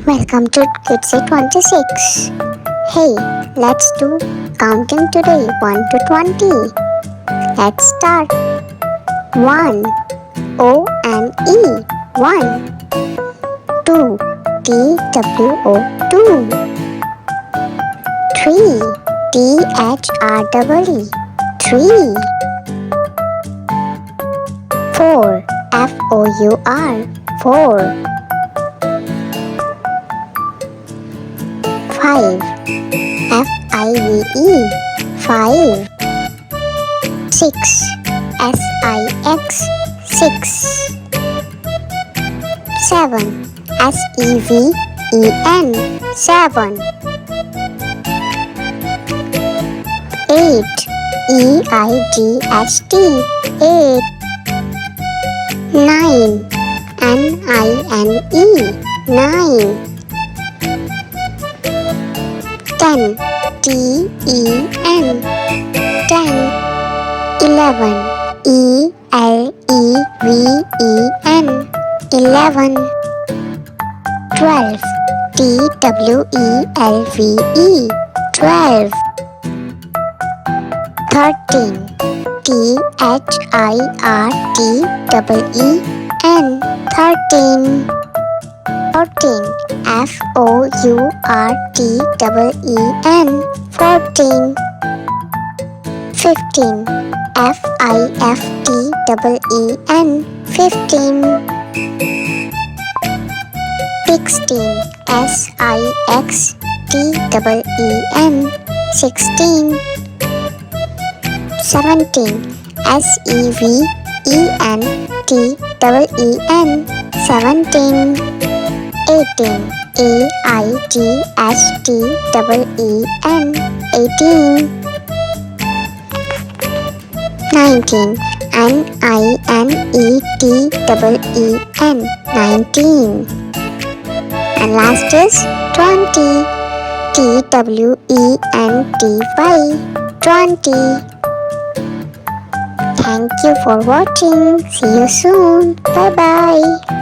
Welcome to Kidzy 26. Hey, let's do counting today 1 to 20. Let's start. 1 O N E 1 2 T W O 2 3 T H R E E 3 4 F O U R 4 5 FIVE 5 6 SIX 6 7 SEVEN 7 8 EIGHT 8 9 NINE 9 10 TEN 10 11 ELEVEN 11 12 TWELVE 12 13 THIRTEN 13 14 FOURTEN 14 15 FIFTEN 15 16 SIXTEN 16 17 SEVENTEN 17 18 AIGHTEN 18 19 NINETEN 19 and last is 20 TWENTY 20. Thank you for watching. See you soon. Bye bye.